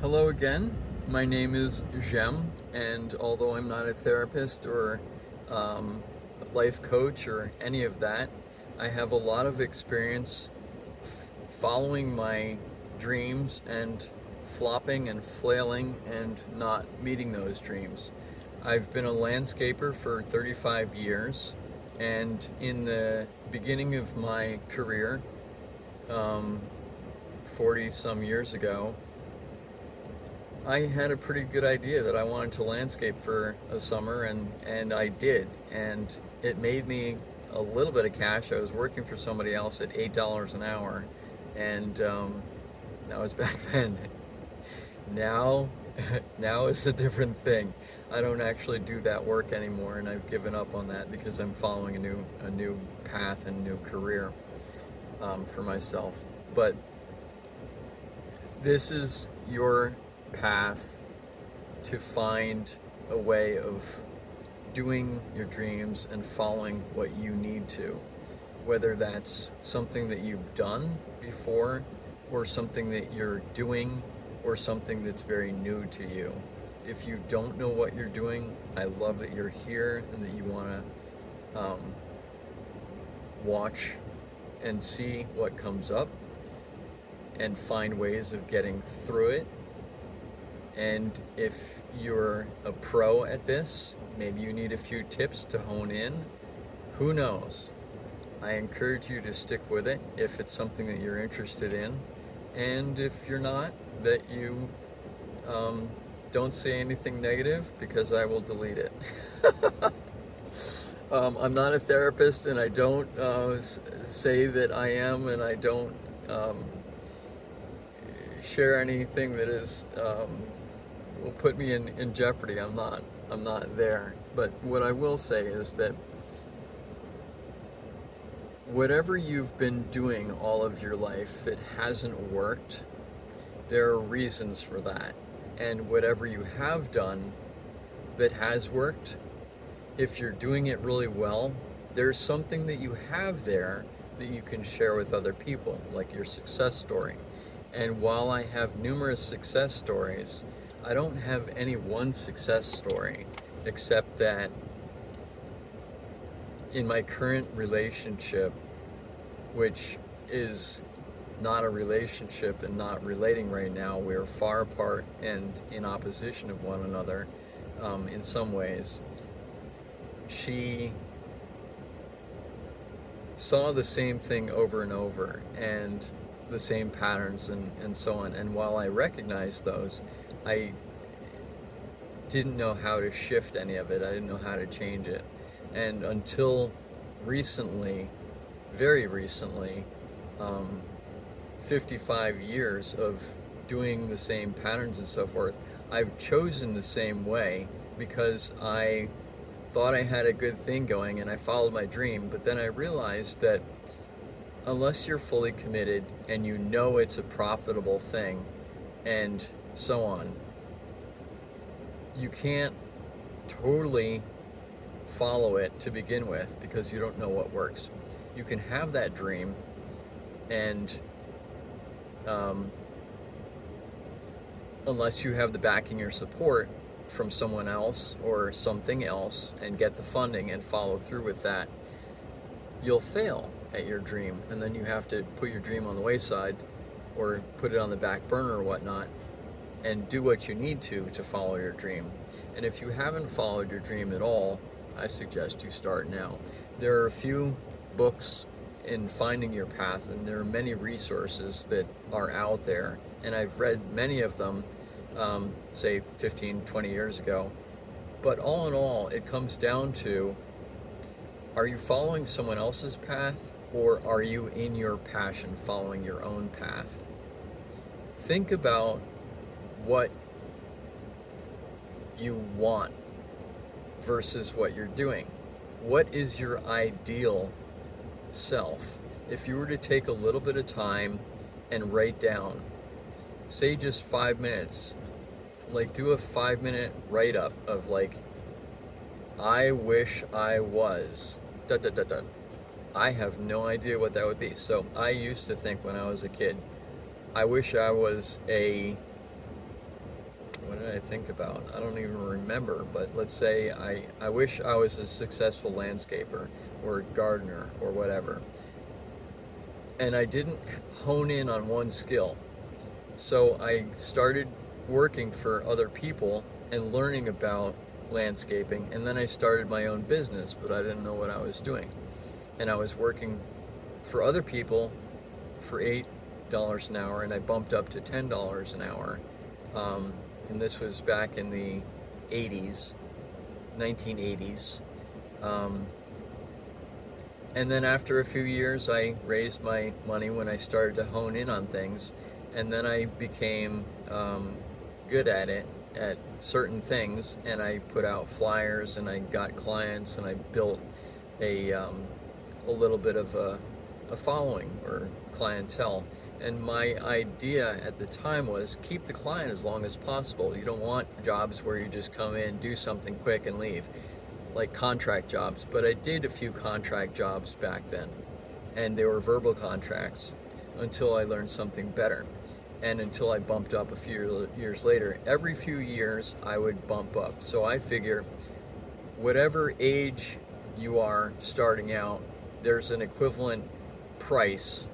Hello again. My name is Jem, and although I'm not a therapist or life coach or any of that, I have a lot of experience following my dreams and flopping and flailing and not meeting those dreams. I've been a landscaper for 35 years, and in the beginning of my career, um, 40 some years ago, I had a pretty good idea that I wanted to landscape for a summer, and I did. And it made me a little bit of cash. I was working for somebody else at $8 an hour, and that was back then. Now, now is a different thing. I don't actually do that work anymore, and I've given up on that because I'm following a new path and new career for myself. But this is your path to find a way of doing your dreams and following what you need to, whether that's something that you've done before or something that you're doing or something that's very new to you. If you don't know what you're doing, I love that you're here and that you want to watch and see what comes up and find ways of getting through it. And if you're a pro at this, maybe you need a few tips to hone in. Who knows? I encourage you to stick with it if it's something that you're interested in. And if you're not, that you don't say anything negative, because I will delete it. I'm not a therapist, and I don't say that I am, and I don't share anything that is will put me in jeopardy. I'm not there. But what I will say is that whatever you've been doing all of your life that hasn't worked, there are reasons for that. And whatever you have done that has worked, if you're doing it really well, there's something that you have there that you can share with other people, like your success story. And while I have numerous success stories, I don't have any one success story, except that in my current relationship, which is not a relationship and not relating right now, we're far apart and in opposition of one another in some ways. She saw the same thing over and over, and the same patterns and so on. And while I recognized those, I didn't know how to shift any of it. I didn't know how to change it. And until recently, very recently, 55 years of doing the same patterns and so forth, I've chosen the same way because I thought I had a good thing going and I followed my dream. But then I realized that unless you're fully committed and you know it's a profitable thing and so on, you can't totally follow it to begin with because you don't know what works. You can have that dream and unless you have the backing or support from someone else or something else and get the funding and follow through with that, you'll fail at your dream, and then you have to put your dream on the wayside or put it on the back burner or whatnot and do what you need to follow your dream. And if you haven't followed your dream at all, I suggest you start now. There are a few books in finding your path, and there are many resources that are out there, and I've read many of them say 15, 20 years ago. But all in all, it comes down to, are you following someone else's path, or are you in your passion following your own path? Think about what you want versus what you're doing. What is your ideal self? If you were to take a little bit of time and write down, say just 5 minutes, like do a 5-minute write-up of like, I wish I was da da da da. I have no idea what that would be. So I used to think when I was a kid, I wish I was a What did I think about? I don't even remember, but let's say I wish I was a successful landscaper or gardener or whatever. And I didn't hone in on one skill. So I started working for other people and learning about landscaping, and then I started my own business, but I didn't know what I was doing. And I was working for other people for $8 an hour, and I bumped up to $10 an hour. And this was back in the 80s, 1980s. And then after a few years, I raised my money when I started to hone in on things, and then I became good at it, at certain things, and I put out flyers, and I got clients, and I built a little bit of a following or clientele. And my idea at the time was keep the client as long as possible. You don't want jobs where you just come in, do something quick, and leave, like contract jobs. But I did a few contract jobs back then, and they were verbal contracts until I learned something better. And until I bumped up a few years later. Every few years I would bump up. So I figure whatever age you are starting out, there's an equivalent price,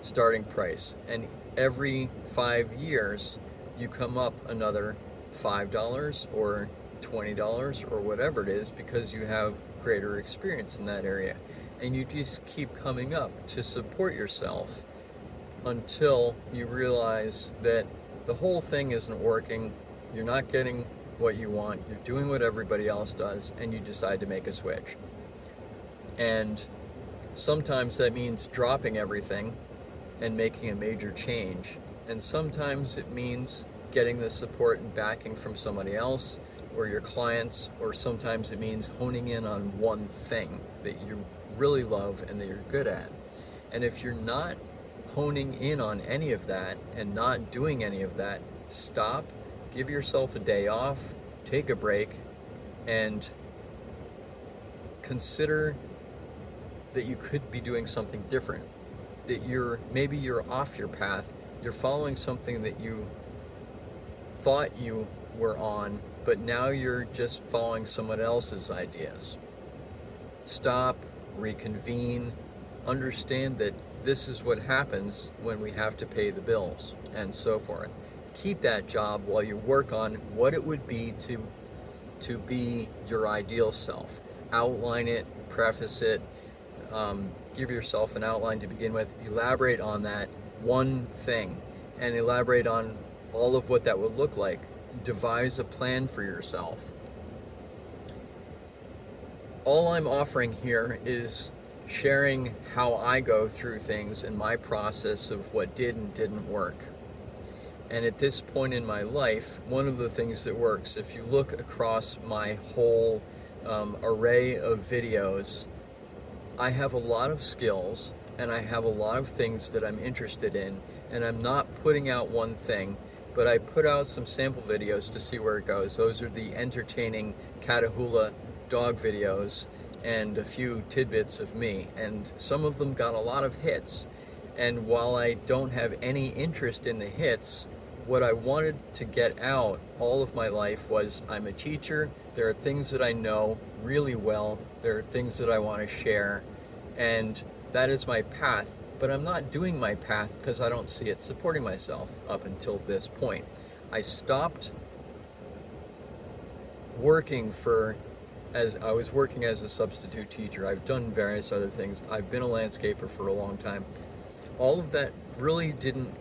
starting price. And every 5 years you come up another $5 or $20 or whatever it is, because you have greater experience in that area. And you just keep coming up to support yourself until you realize that the whole thing isn't working, you're not getting what you want, you're doing what everybody else does, and you decide to make a switch. And sometimes that means dropping everything and making a major change. And sometimes it means getting the support and backing from somebody else or your clients, or sometimes it means honing in on one thing that you really love and that you're good at. And if you're not honing in on any of that and not doing any of that, stop, give yourself a day off, take a break, and consider that you could be doing something different, that maybe you're off your path, you're following something that you thought you were on, but now you're just following someone else's ideas. Stop, reconvene, understand that this is what happens when we have to pay the bills, and so forth. Keep that job while you work on what it would be to be your ideal self. Outline it, preface it, give yourself an outline to begin with, elaborate on that one thing, and elaborate on all of what that would look like. Devise a plan for yourself. All I'm offering here is sharing how I go through things and my process of what did and didn't work. And at this point in my life, one of the things that works, if you look across my whole array of videos, I have a lot of skills and I have a lot of things that I'm interested in, and I'm not putting out one thing, but I put out some sample videos to see where it goes. Those are the entertaining Catahoula dog videos and a few tidbits of me, and some of them got a lot of hits. And while I don't have any interest in the hits, what I wanted to get out all of my life was, I'm a teacher, there are things that I know really well, there are things that I want to share, and that is my path. But I'm not doing my path because I don't see it supporting myself up until this point. I stopped working as I was working as a substitute teacher. I've done various other things. I've been a landscaper for a long time. All of that really didn't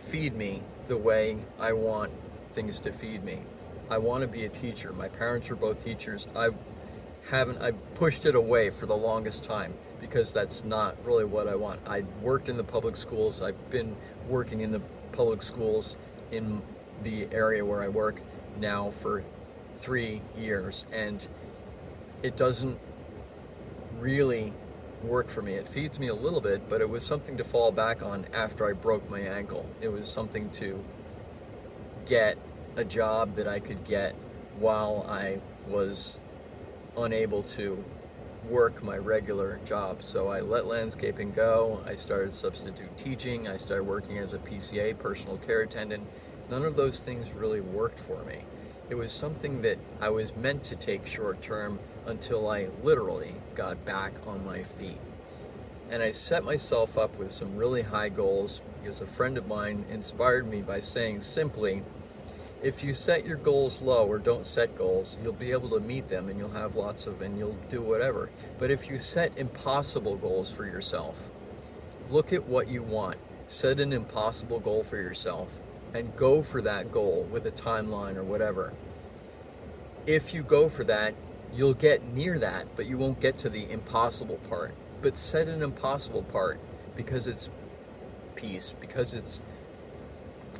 feed me the way I want things to feed me. I want to be a teacher. My parents were both teachers. I pushed it away for the longest time because that's not really what I want. I worked in the public schools. I've been working in the public schools in the area where I work now for 3 years, and it doesn't really work for me. It feeds me a little bit, but it was something to fall back on after I broke my ankle. It was something to get a job that I could get while I was unable to work my regular job. So I let landscaping go. I started substitute teaching. I started working as a PCA, personal care attendant. None of those things really worked for me. It was something that I was meant to take short term until I literally got back on my feet. And I set myself up with some really high goals because a friend of mine inspired me by saying simply, if you set your goals low or don't set goals, you'll be able to meet them and you'll have lots of, and you'll do whatever. But if you set impossible goals for yourself, look at what you want, set an impossible goal for yourself, and go for that goal with a timeline or whatever. If you go for that, you'll get near that, but you won't get to the impossible part. But set an impossible part because it's peace, because it's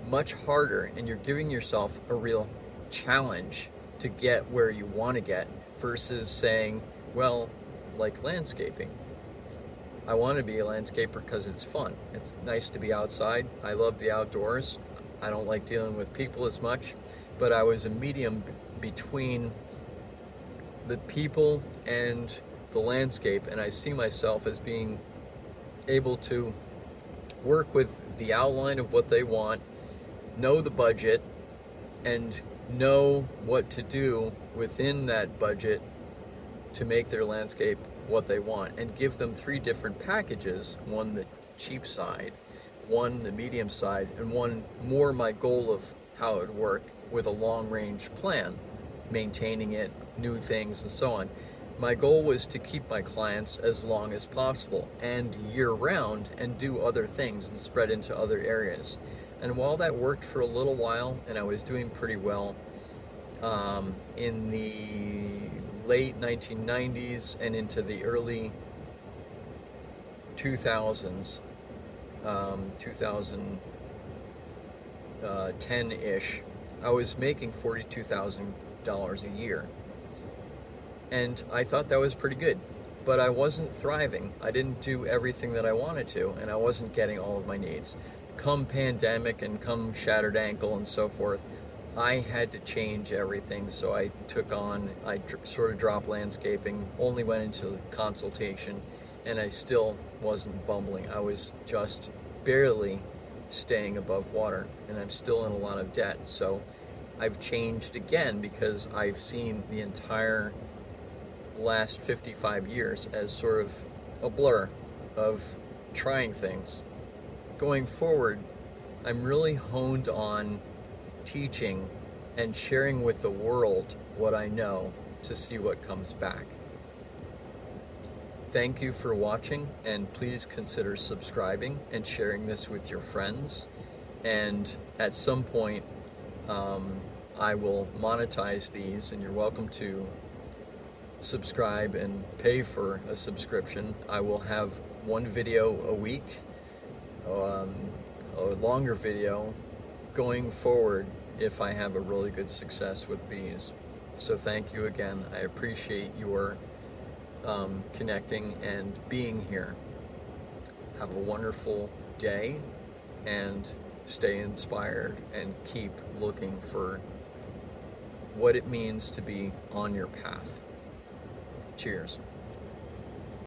much harder and you're giving yourself a real challenge to get where you want to get versus saying, well, like landscaping. I want to be a landscaper because it's fun. It's nice to be outside. I love the outdoors. I don't like dealing with people as much, but I was a medium between the people and the landscape, and I see myself as being able to work with the outline of what they want, know the budget, and know what to do within that budget to make their landscape what they want, and give them 3 different packages, one the cheap side, one the medium side, and one more my goal of how it would work with a long range plan, maintaining it, new things, and so on. My goal was to keep my clients as long as possible and year round and do other things and spread into other areas. And while that worked for a little while and I was doing pretty well, in the late 1990s and into the early 2000s, 2010-ish, I was making $42,000 a year. And I thought that was pretty good, but I wasn't thriving. I didn't do everything that I wanted to, and I wasn't getting all of my needs. Come pandemic and come shattered ankle and so forth, I had to change everything. So I sort of dropped landscaping, only went into consultation, and I still wasn't bumbling. I was just barely staying above water, and I'm still in a lot of debt. So I've changed again because I've seen the entire last 55 years as sort of a blur of trying things. Going forward, I'm really honed on teaching and sharing with the world what I know to see what comes back. Thank you for watching, and please consider subscribing and sharing this with your friends. And at some point, I will monetize these, and you're welcome to subscribe and pay for a subscription. I will have one video a week, a longer video going forward if I have a really good success with these. So thank you again. I appreciate your connecting and being here. Have a wonderful day and stay inspired and keep looking for what it means to be on your path. Cheers.